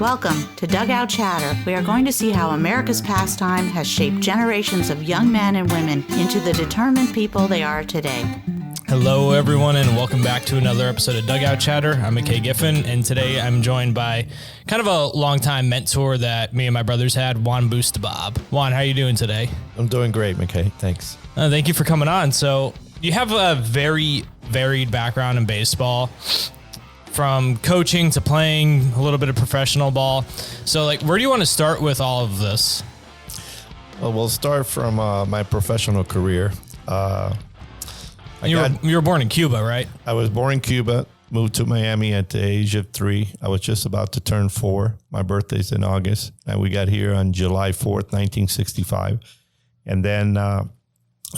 Welcome to Dugout Chatter. We are going to see how America's pastime has shaped generations of young men and women into the determined people they are today. Hello, everyone, and welcome back to another episode of Dugout Chatter. I'm McKay Giffen, and today I'm joined by kind of a longtime mentor that me and my brothers had, Juan Bustabad. Juan, how are you doing today? I'm doing great, McKay. Thanks. Thank you for coming on. So you have a very varied background in baseball, from coaching to playing a little bit of professional ball. So, where do you want to start with all of this? Well, we'll start from my professional career. You were born in Cuba, right? I was born in Cuba, moved to Miami at the age of 3. I was just about to turn 4. My birthday's in August, and we got here on July 4th, 1965. And then I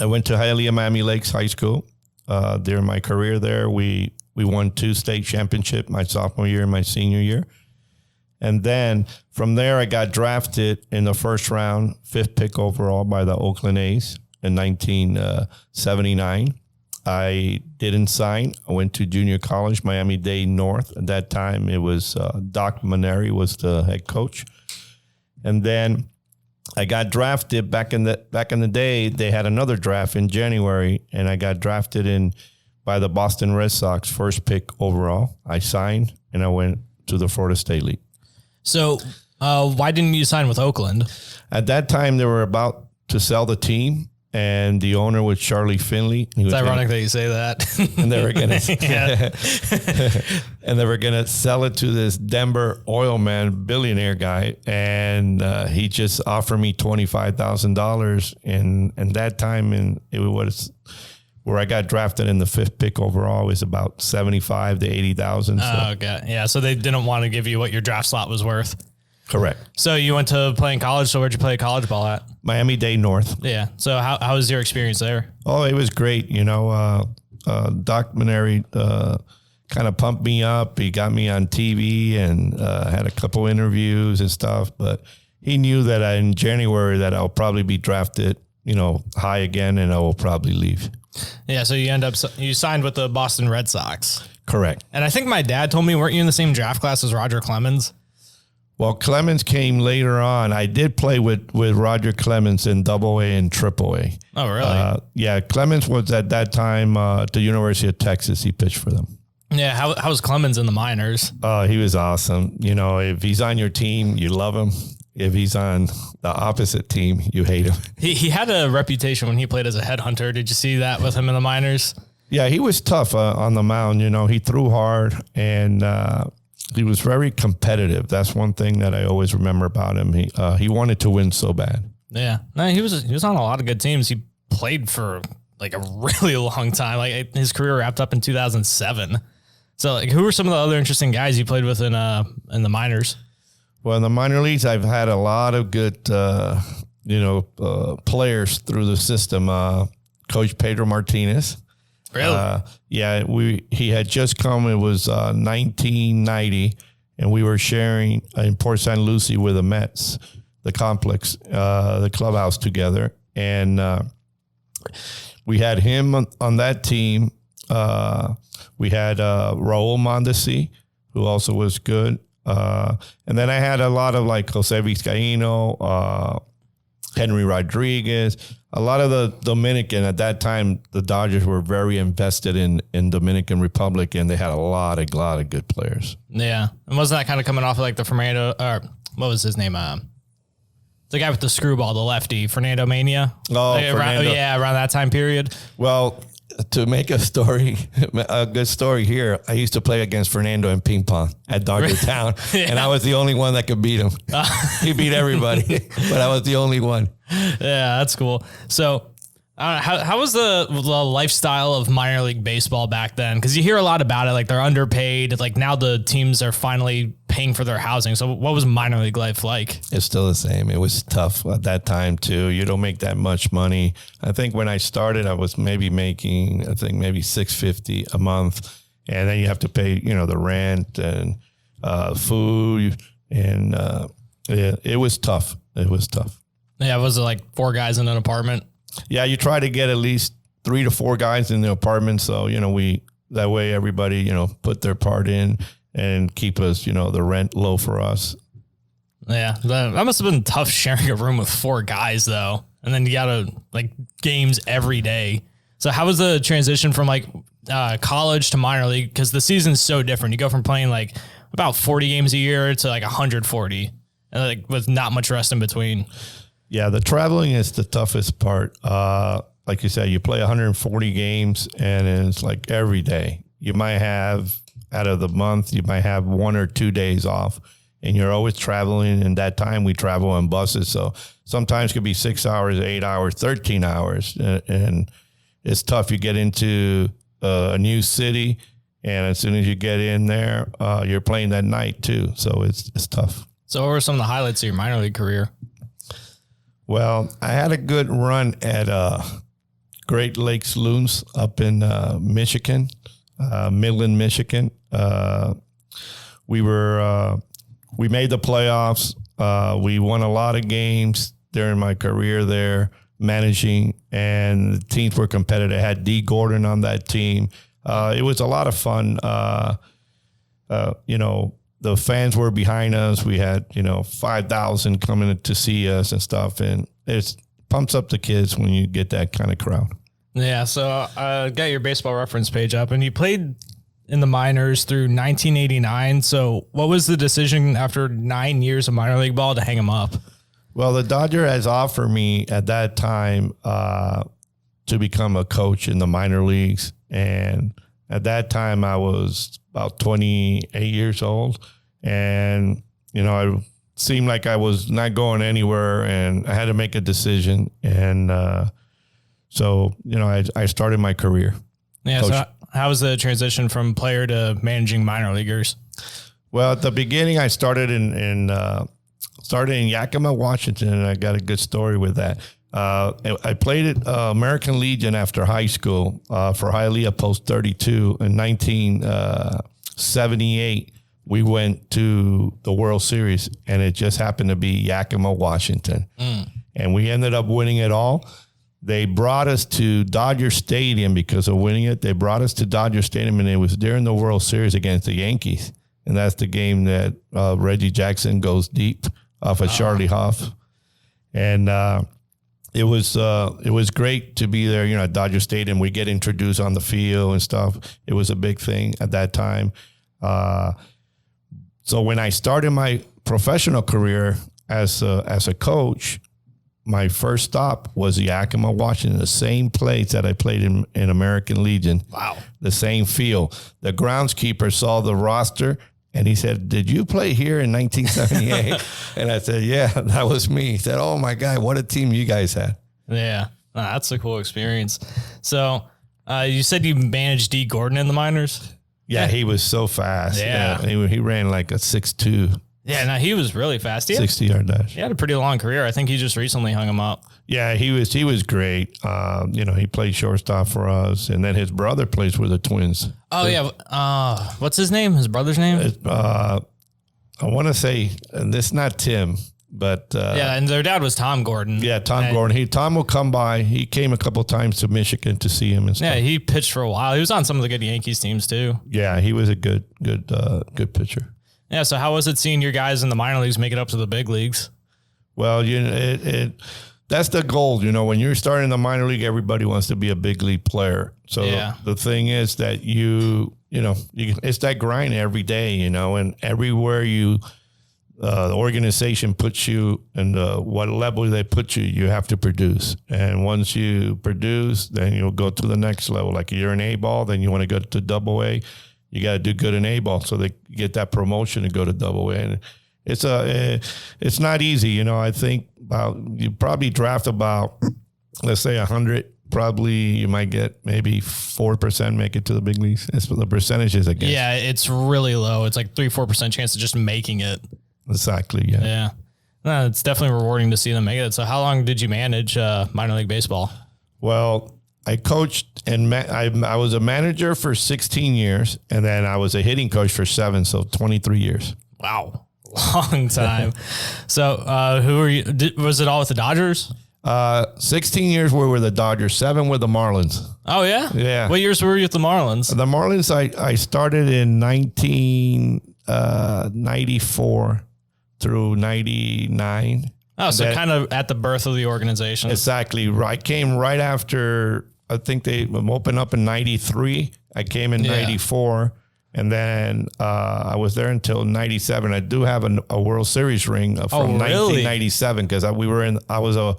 went to Hialeah Miami Lakes High School. During my career there, we won 2 state championships my sophomore year and my senior year. And then from there, I got drafted in the first round, 5th pick overall by the Oakland A's in 1979. I didn't sign. I went to junior college, Miami-Dade North. At that time, it was Doc Maneri was the head coach. And then I got drafted back in the day. They had another draft in January, and I got drafted by the Boston Red Sox, 1st pick overall. I signed, and I went to the Florida State League. So why didn't you sign with Oakland? At that time, they were about to sell the team, and the owner was Charlie Finley. It's ironic that you say that. And they were gonna sell it to this Denver oil man, billionaire guy, and he just offered me $25,000. And that time, and it was where I got drafted in the 5th pick overall, was about $75,000 to $80,000. Oh, okay. Yeah. So they didn't want to give you what your draft slot was worth. Correct. So you went to play in college. So where'd you play college ball at? Miami-Dade North. Yeah. So how was your experience there? Oh, it was great. Doc Maneri kind of pumped me up. He got me on TV and had a couple interviews and stuff. But he knew that in January that I'll probably be drafted, high again, and I will probably leave. Yeah, so you signed with the Boston Red Sox. Correct. And I think my dad told me, weren't you in the same draft class as Roger Clemens? Well, Clemens came later on. I did play with Roger Clemens in AA and AAA. Oh, really? Yeah, Clemens was at that time at the University of Texas. He pitched for them. Yeah, how was Clemens in the minors? He was awesome. If he's on your team, you love him. If he's on the opposite team, you hate him. He had a reputation when he played as a headhunter. Did you see that with him in the minors? Yeah, he was tough on the mound. He threw hard, and he was very competitive. That's one thing that I always remember about him. He wanted to win so bad. Yeah, no, he was on a lot of good teams. He played for a really long time. His career wrapped up in 2007. So who were some of the other interesting guys you played with in the minors? Well, in the minor leagues, I've had a lot of good, players through the system. Coach Pedro Martinez. Really? He had just come. It was 1990, and we were sharing in Port St. Lucie with the Mets, the complex, the clubhouse together. And we had him on that team. We had Raul Mondesi, who also was good. And then I had a lot of Jose Vizcaino, Henry Rodriguez, a lot of the Dominican. At that time, the Dodgers were very invested in Dominican Republic, and they had a lot of good players. Yeah. And wasn't that kind of coming off of the Fernando, or what was his name? The guy with the screwball, the lefty, Fernando Mania. Oh, Fernando. Around that time period. Well, to make a good story here, I used to play against Fernando in ping pong at Dodger Town, and I was the only one that could beat him. He beat everybody, but I was the only one. Yeah, that's cool. So how was the lifestyle of minor league baseball back then? Because you hear a lot about it, they're underpaid. Now the teams are finally paying for their housing. So what was minor league life like? It's still the same. It was tough at that time too. You don't make that much money. I think when I started, I was maybe making, maybe $650 a month, and then you have to pay, the rent and food, and it was tough. It was tough. Yeah, was it 4 guys in an apartment? Yeah, you try to get at least 3 to 4 guys in the apartment. So, that way everybody, put their part in and keep us, the rent low for us. Yeah, that must have been tough sharing a room with 4 guys though. And then you gotta like games every day. So how was the transition from like college to minor league? Because the season's so different. You go from playing like about 40 games a year to like 140, and like with not much rest in between. Yeah, the traveling is the toughest part. Like you said, you play 140 games, and it's like every day. You might have, out of the month, you might have 1 or 2 days off, and you're always traveling. And that time we travel on buses, so sometimes it could be 6 hours, 8 hours, 13 hours, and it's tough. You get into a new city, and as soon as you get in there, you're playing that night too. So it's tough. So what were some of the highlights of your minor league career? Well, I had a good run at Great Lakes Loons up in Michigan, Midland, Michigan. We made the playoffs. We won a lot of games during my career there, managing, and the teams were competitive. I had D. Gordon on that team. It was a lot of fun. The fans were behind us. We had, 5,000 coming to see us and stuff. And it pumps up the kids when you get that kind of crowd. Yeah. So I got your baseball reference page up, and you played in the minors through 1989. So what was the decision after 9 years of minor league ball to hang him up? Well, the Dodger has offered me at that time to become a coach in the minor leagues. And at that time, I was about 28 years old. And, it seemed like I was not going anywhere, and I had to make a decision. And so I started my career. Yeah. Coach. So how was the transition from player to managing minor leaguers? Well, at the beginning, I started in Yakima, Washington, and I got a good story with that. I played at American Legion after high school for Hialeah Post 32 in 1978. We went to the World Series, and it just happened to be Yakima, Washington. And we ended up winning it all. They brought us to Dodger Stadium because of winning it. They brought us to Dodger Stadium, and it was during the World Series against the Yankees. And that's the game that Reggie Jackson goes deep off of Charlie Hoff. And it was great to be there, at Dodger Stadium. We get introduced on the field and stuff. It was a big thing at that time. So when I started my professional career as a coach, my first stop was Yakima, Washington, the same place that I played in American Legion. Wow. The same field. The groundskeeper saw the roster, and he said, "Did you play here in 1978? And I said, "Yeah, that was me." He said, "Oh, my God, what a team you guys had." Yeah. That's a cool experience. So you said you managed D. Gordon in the minors? Yeah, he was so fast. Yeah. He ran like a 6'2". Yeah, no, he was really fast. 60-yard dash. He had a pretty long career. I think he just recently hung him up. Yeah, he was great. He played shortstop for us, and then his brother plays with the Twins. Oh, yeah. What's his name? His brother's name? I want to say, and this is not Tim, but yeah, and their dad was Tom Gordon. Yeah, Tom Gordon. Tom will come by. He came a couple of times to Michigan to see him and stuff. Yeah, he pitched for a while. He was on some of the good Yankees teams too. Yeah, he was a good pitcher. Yeah, so how was it seeing your guys in the minor leagues make it up to the big leagues? Well, that's the goal. When you're starting the minor league, everybody wants to be a big league player. So the thing is that it's that grind every day, and everywhere the organization puts you and what level they put you, you have to produce. And once you produce, then you'll go to the next level. Like you're in A-ball, then you want to go to double A. You got to do good in A-ball so they get that promotion to go to double A. And it's not easy. I think you probably draft about, let's say 100. Probably you might get maybe 4% make it to the big leagues. That's what the percentages, I guess. Yeah, it's really low. It's like 3-4% chance of just making it. Exactly. Yeah. Yeah. No, it's definitely rewarding to see them make it. So how long did you manage minor league baseball? Well, I coached and I was a manager for 16 years, and then I was a hitting coach for 7, so 23 years. Wow. Long time. So who were you? Was it all with the Dodgers? 16 years we were with the Dodgers, 7 with the Marlins. Oh, yeah? Yeah. What years were you with the Marlins? The Marlins, I started in 1994 through 99. Oh, so kind of at the birth of the organization. Exactly. I came right after, I think they opened up in 93. I came in 94. And then I was there until 97. I do have a World Series ring from 1997 because I was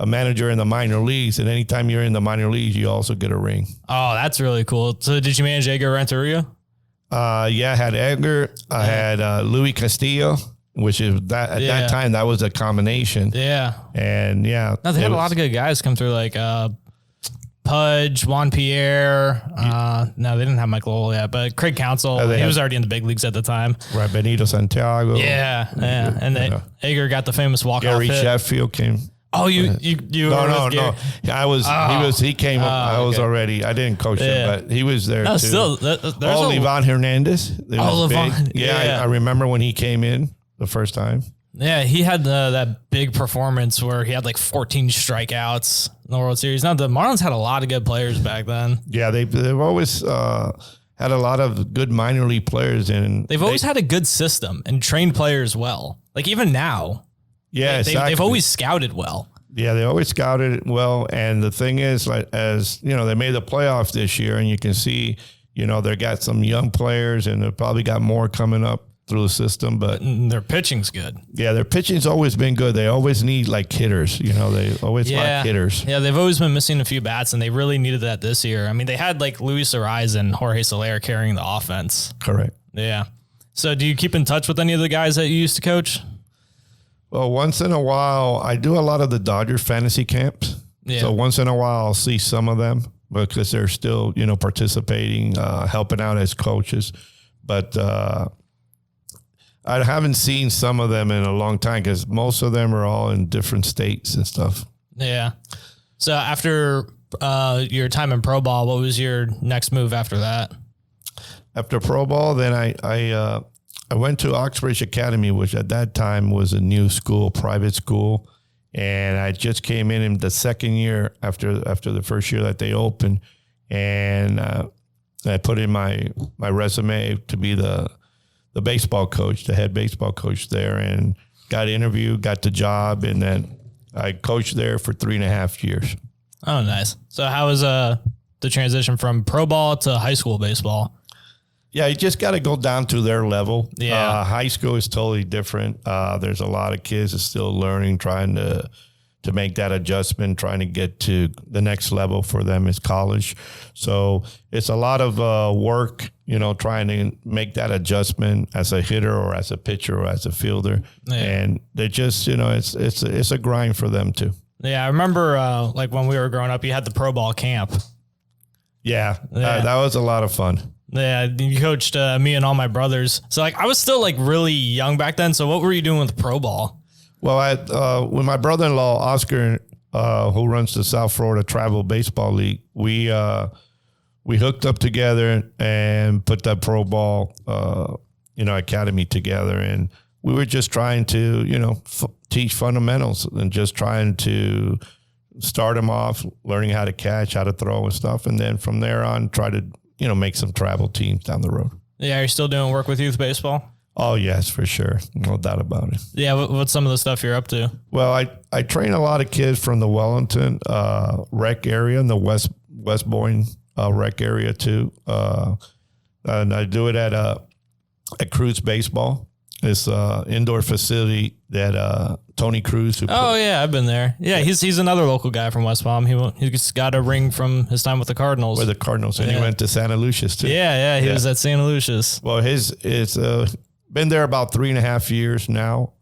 a manager in the minor leagues. And anytime you're in the minor leagues, you also get a ring. Oh, that's really cool. So did you manage Edgar Renteria? Yeah, I had Edgar. I had Luis Castillo, which is that at that time, that was a combination. Yeah. And yeah. No, they had a lot of good guys come through, like Pudge, Juan Pierre. No, they didn't have Michael Lowell yet, but Craig Counsell, he was already in the big leagues at the time. Right, Benito Santiago. Yeah. And Edgar got the famous walk-off hit. Gary Sheffield came. Oh, you No. He came up. I was already, I didn't coach him, but he was there too. Still, Levon Hernandez. Levon. Yeah. I remember when he came in the first time. Yeah, he had that big performance where he had like 14 strikeouts in the World Series. Now, the Marlins had a lot of good players back then. Yeah, they've always had a lot of good minor league players. And they've always had a good system and trained players well. Like even now. Yeah, they've always scouted well. Yeah, they always scouted well. And the thing is, like, as you know, they made the playoffs this year, and you can see, they got some young players, and they probably got more coming up through the system. But their pitching's good. Yeah, their pitching's always been good. They always need like hitters. They always like hitters. Yeah, they've always been missing a few bats, and they really needed that this year. I mean, they had like Luis Arraez and Jorge Soler carrying the offense. Correct. Yeah. So do you keep in touch with any of the guys that you used to coach? Well, once in a while, I do a lot of the Dodger fantasy camps. Yeah. So once in a while, I'll see some of them because they're still, participating, helping out as coaches. But I haven't seen some of them in a long time because most of them are all in different states and stuff. Yeah. So after your time in pro ball, what was your next move after that? After pro ball, then I went to Oxbridge Academy, which at that time was a new school, private school. And I just came in the second year after the first year that they opened. And I put in my resume to be the baseball coach, the head baseball coach there, and got interviewed, got the job. And then I coached there for 3.5 years. Oh, nice. So how was the transition from pro ball to high school baseball? Yeah, you just got to go down to their level. Yeah. High school is totally different. There's a lot of kids that are still learning, trying to make that adjustment, trying to get to the next level for them is college. So it's a lot of work, trying to make that adjustment as a hitter or as a pitcher or as a fielder. Yeah. And they just, it's a grind for them too. Yeah, I remember like when we were growing up, you had the pro ball camp. Yeah. That was a lot of fun. Yeah, you coached me and all my brothers. So like I was still like really young back then. So what were you doing with pro ball? Well, with my brother-in-law, Oscar, who runs the South Florida Travel Baseball League, we hooked up together and put that pro ball, academy together. And we were just trying to, teach fundamentals and just trying to start them off, learning how to catch, how to throw and stuff. And then from there on, try to, make some travel teams down the road. Yeah. Are you still doing work with youth baseball? Oh, yes, for sure. No doubt about it. Yeah. What's some of the stuff you're up to? Well, I train a lot of kids from the Wellington rec area and the West Boyne rec area too. And I do it at Cruz Baseball. It's indoor facility that Tony Cruz. I've been there. Yeah, he's another local guy from West Palm. He's got a ring from his time with the Cardinals. With the Cardinals, and he went to Santa Lucia's too. Yeah, he was at Santa Lucia's. Well, it's been there about 3.5 years now.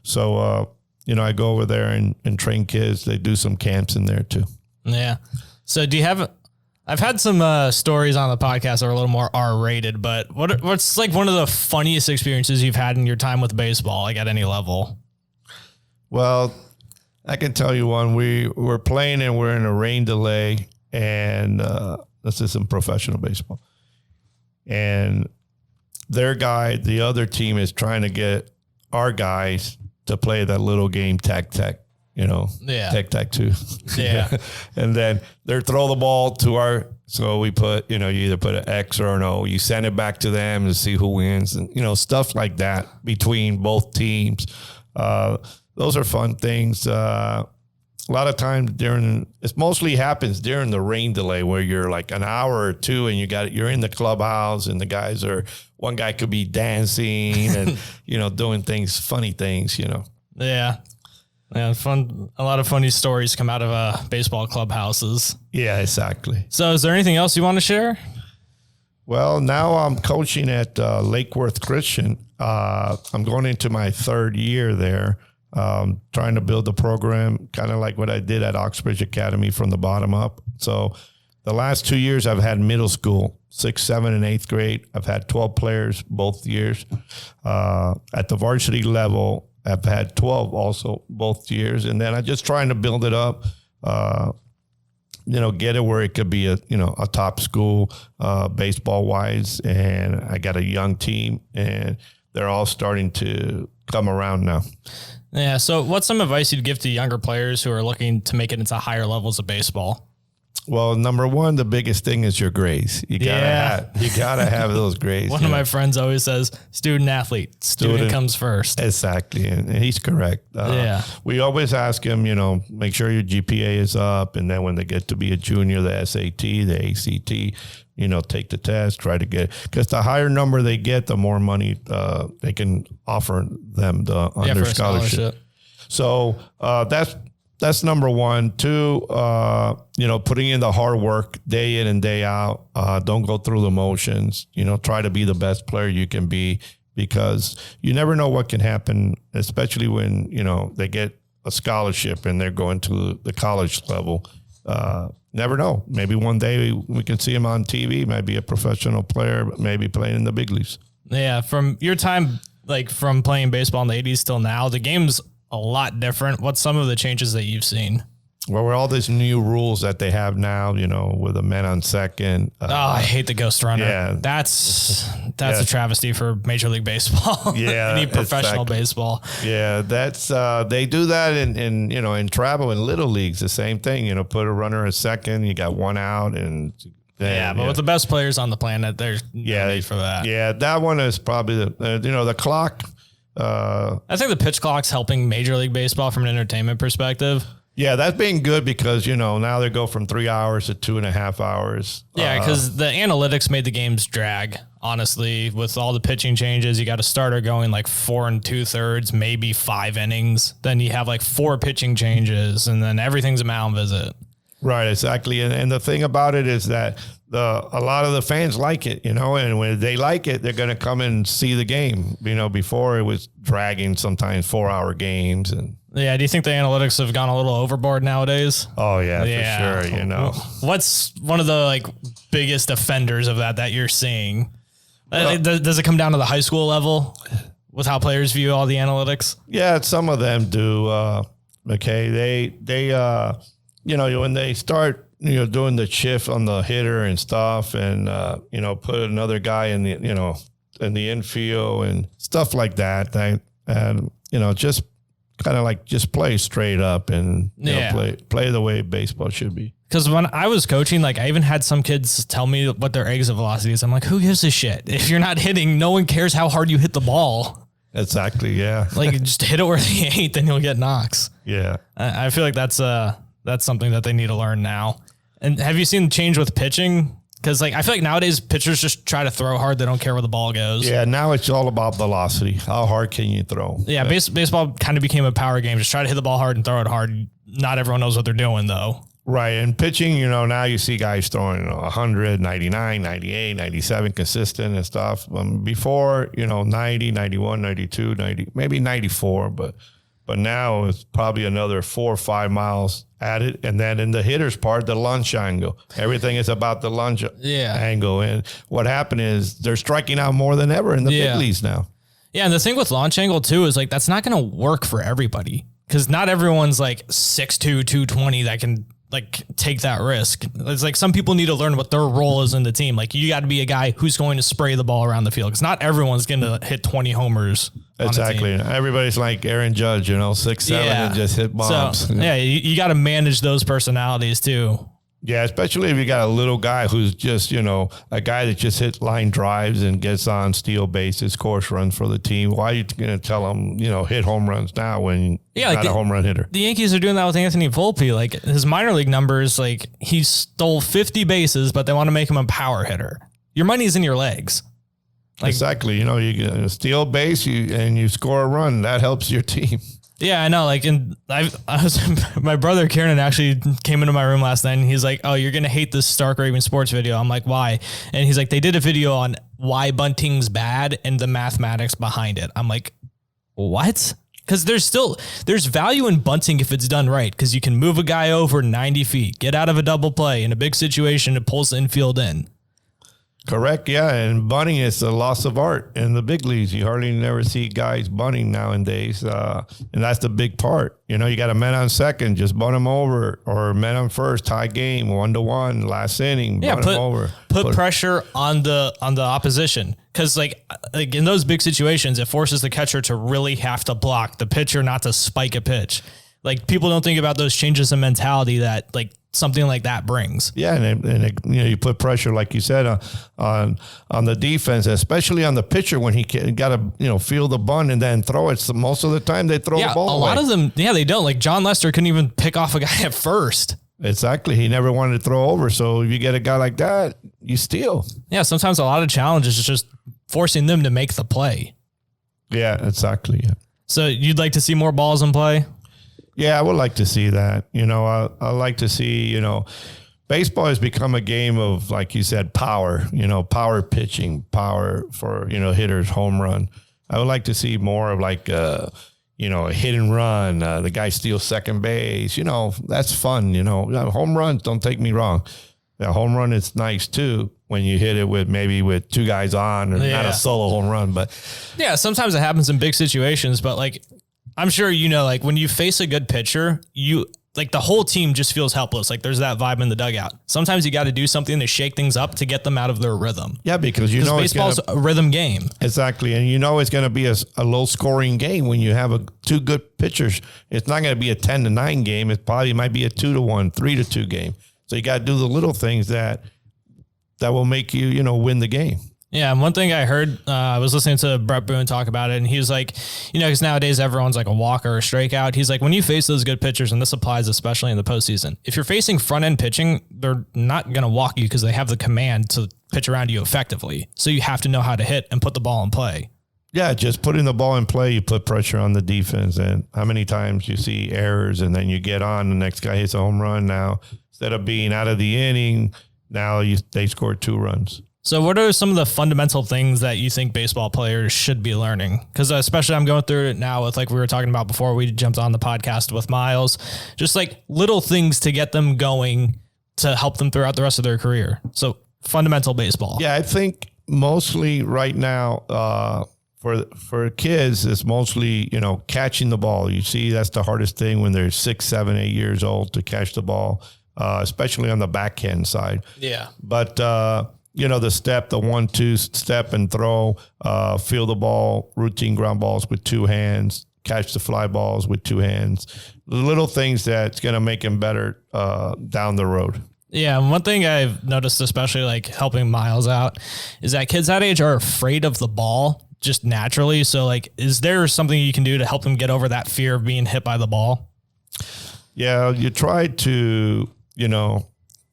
So I go over there and train kids. They do some camps in there too. Yeah. So do you have? I've had some stories on the podcast that are a little more R-rated, but what's like one of the funniest experiences you've had in your time with baseball, like at any level? Well, I can tell you one. We were playing and we're in a rain delay, and this is in professional baseball. And the other team is trying to get our guys to play that little game, tag. tic-tac-toe. Yeah. And then they throw the ball to our, so we put, you either put an X or an O. You send it back to them to see who wins, and, stuff like that between both teams. Those are fun things. A lot of times it mostly happens during the rain delay where you're like an hour or two and you're in the clubhouse and one guy could be dancing and, doing funny things. Yeah. Yeah, fun. A lot of funny stories come out of baseball clubhouses. Yeah, exactly. So is there anything else you want to share? Well, now I'm coaching at Lake Worth Christian. I'm going into my third year there, trying to build the program, kind of like what I did at Oxbridge Academy from the bottom up. So the last 2 years I've had middle school, 6th, 7th, and 8th grade. I've had 12 players both years. At the varsity level, I've had 12 also both years. And then I'm just trying to build it up, get it where it could be a top school, baseball wise. And I got a young team and they're all starting to come around now. Yeah. So what's some advice you'd give to younger players who are looking to make it into higher levels of baseball? Well, number one, the biggest thing is your grades. You gotta have those grades. One of my friends always says, student athlete, student comes first. Exactly. And he's correct. We always ask him, make sure your GPA is up. And then when they get to be a junior, the SAT, the ACT, take the test, try to get, because the higher number they get, the more money they can offer them on their scholarship. So that's number one. Two, putting in the hard work day in and day out. Don't go through the motions. Try to be the best player you can be, because you never know what can happen, especially when, they get a scholarship and they're going to the college level. Never know. Maybe one day we can see him on TV, might be a professional player, but maybe playing in the big leagues. Yeah. From your time, like from playing baseball in the 80s till now, the game's a lot different. What's some of the changes that you've seen? Well, with all these new rules that they have now, with a man on second. I hate the ghost runner. Yeah. That's a travesty for Major League Baseball. Yeah. Any professional baseball. Yeah. That's, they do that in travel in little leagues, the same thing, put a runner at second, you got one out and. But with the best players on the planet, there's no need for that. Yeah. That one is probably the clock. I think the pitch clock's helping Major League Baseball from an entertainment perspective. Yeah, that's been good because, now they go from 3 hours to 2.5 hours. Yeah, because the analytics made the games drag, honestly. With all the pitching changes, you got a starter going like 4 2/3, maybe 5 innings. Then you have like 4 pitching changes, and then everything's a mound visit. Right, exactly. And the thing about it is that a lot of the fans like it, and when they like it, they're going to come and see the game. Before it was dragging sometimes 4-hour games. And yeah, do you think the analytics have gone a little overboard nowadays? Oh yeah, for sure. What's one of the biggest offenders of that you're seeing? Does it come down to the high school level with how players view all the analytics? Yeah, some of them do. Okay, they when they start, doing the shift on the hitter and stuff and, put another guy in the, in the infield and stuff like that. Just kind of just play straight up and play the way baseball should be. Because when I was coaching, I even had some kids tell me what their exit velocity is. I'm like, who gives a shit? If you're not hitting, no one cares how hard you hit the ball. Exactly. Yeah. Just hit it where they ain't, then you'll get knocks. Yeah. I feel like that's something that they need to learn now. And have you seen change with pitching? Because I feel like nowadays pitchers just try to throw hard. They don't care where the ball goes. Yeah, now it's all about velocity. How hard can you throw? Yeah, baseball kind of became a power game. Just try to hit the ball hard and throw it hard. Not everyone knows what they're doing, though. Right, and pitching, now you see guys throwing 100, 99, 98, 97 consistent and stuff. Before, 90, 91, 92, 90, maybe 94, but now it's probably another 4 or 5 miles added. And then in the hitter's part, the launch angle. Everything is about the launch angle. And what happened is they're striking out more than ever in the big leagues now. Yeah, and the thing with launch angle, too, is that's not going to work for everybody. Because not everyone's 6'2", 220 that can like take that risk. It's like some people need to learn what their role is in the team. Like you got to be a guy who's going to spray the ball around the field because not everyone's going to hit 20 homers. Exactly. Everybody's like Aaron Judge, 6'7", and just hit bombs. So, yeah, you got to manage those personalities too. Yeah, especially if you got a little guy who's just, a guy that just hits line drives and gets on steal bases, course runs for the team. Why are you going to tell him, hit home runs now when you're not a home run hitter? The Yankees are doing that with Anthony Volpe. Like his minor league numbers, like he stole 50 bases, but they want to make him a power hitter. Your money's in your legs. Exactly. You get a steal base and you score a run. That helps your team. Yeah, I know. Like, my brother Kieran actually came into my room last night and he's like, "Oh, you're going to hate this Stark Raven Sports video." I'm like, "Why?" And he's like, "They did a video on why bunting's bad and the mathematics behind it." I'm like, "What?" Because there's value in bunting if it's done right. Because you can move a guy over 90 feet, get out of a double play in a big situation, it pulls the infield in. Correct, yeah, and bunting is a loss of art in the big leagues. You hardly never see guys bunting nowadays, and that's the big part. You got a man on second, just bunt him over, or man on first, tie game, 1-1, last inning, bunt him over. Put pressure on the opposition, because like in those big situations, it forces the catcher to really have to block the pitcher, not to spike a pitch. Like people don't think about those changes in mentality that like something like that brings. Yeah, and you put pressure, like you said, on the defense, especially on the pitcher when he got to feel the bunt and then throw it. So most of the time they throw the ball away. A lot of them, they don't. Like John Lester couldn't even pick off a guy at first. Exactly, he never wanted to throw over. So if you get a guy like that, you steal. Yeah, sometimes a lot of challenges is just forcing them to make the play. Yeah, exactly. Yeah. So you'd like to see more balls in play? Yeah, I would like to see that. I like to see, baseball has become a game of, like you said, power, power pitching, power for, hitters, home run. I would like to see more of like, a hit and run. The guy steals second base, that's fun. Home runs, don't take me wrong. The home run is nice too when you hit it with two guys on, or not a solo home run, but yeah, sometimes it happens in big situations, but like, I'm sure like when you face a good pitcher, like the whole team just feels helpless. Like there's that vibe in the dugout. Sometimes you got to do something to shake things up to get them out of their rhythm. Yeah, because baseball's a rhythm game. Exactly, and it's going to be a low scoring game when you have two good pitchers. It's not going to be a 10-9 game. It probably might be a 2-1, 3-2 game. So you got to do the little things that will make you win the game. Yeah, and one thing I heard, I was listening to Brett Boone talk about it, and he was like, because nowadays everyone's like a walk or a strikeout. He's like, when you face those good pitchers, and this applies especially in the postseason, if you're facing front-end pitching, they're not going to walk you because they have the command to pitch around you effectively. So you have to know how to hit and put the ball in play. Yeah, just putting the ball in play, you put pressure on the defense. And how many times you see errors, and then you get on, the next guy hits a home run. Now, instead of being out of the inning, now they scored 2 runs. So what are some of the fundamental things that you think baseball players should be learning? Because especially I'm going through it now with, like we were talking about before we jumped on the podcast with Miles, just like little things to get them going to help them throughout the rest of their career. So fundamental baseball. Yeah, I think mostly right now for kids, it's mostly, catching the ball. You see, that's the hardest thing when they're 6, 7, 8 years old to catch the ball, especially on the backhand side. Yeah. But, the step, the 1-2 step and throw, feel the ball, routine ground balls with 2 hands, catch the fly balls with 2 hands, little things that's going to make him better down the road. Yeah. And one thing I've noticed, especially like helping Miles out, is that kids that age are afraid of the ball just naturally. So like, is there something you can do to help them get over that fear of being hit by the ball? Yeah. You try to,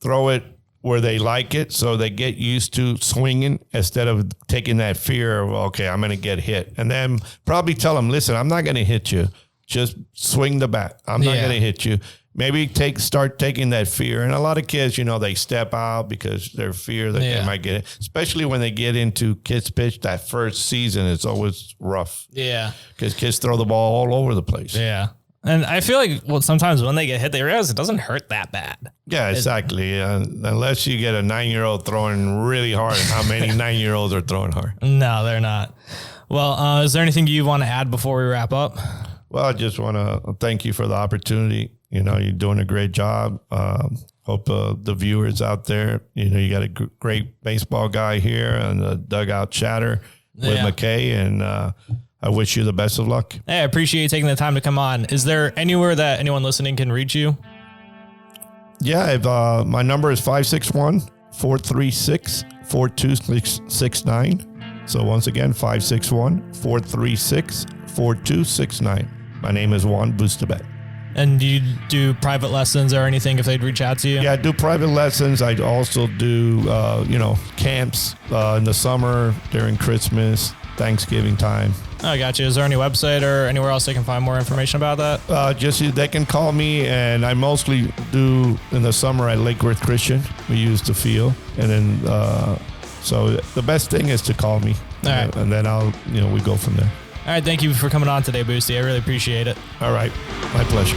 throw it where they like it, so they get used to swinging instead of taking that fear of, okay, I'm going to get hit. And then probably tell them, listen, I'm not going to hit you. Just swing the bat. I'm not going to hit you. Maybe start taking that fear. And a lot of kids, they step out because their fear that they might get it. Especially when they get into kids pitch, that first season, it's always rough. Yeah. Because kids throw the ball all over the place. Yeah. And I feel like sometimes when they get hit, they realize it doesn't hurt that bad. Yeah, exactly. Unless you get a 9-year-old throwing really hard. How many 9-year-olds are throwing hard? No, they're not. Well, is there anything you want to add before we wrap up? Well, I just want to thank you for the opportunity. You're doing a great job. Hope the viewers out there, you got a great baseball guy here on the Dugout Chatter with McKay, and I wish you the best of luck. Hey, I appreciate you taking the time to come on. Is there anywhere that anyone listening can reach you? Yeah, my number is 561-436-4269. So once again, 561-436-4269. My name is Juan Bustabad. And do you do private lessons or anything if they'd reach out to you? Yeah, I do private lessons. I also do, camps in the summer, during Christmas, Thanksgiving time. Oh, I got you. Is there any website or anywhere else they can find more information about that? They can call me, and I mostly do in the summer at Lake Worth Christian. We use the field, and then so the best thing is to call me, all right, and then we go from there. All right, thank you for coming on today, Busty. I really appreciate it. All right, my pleasure.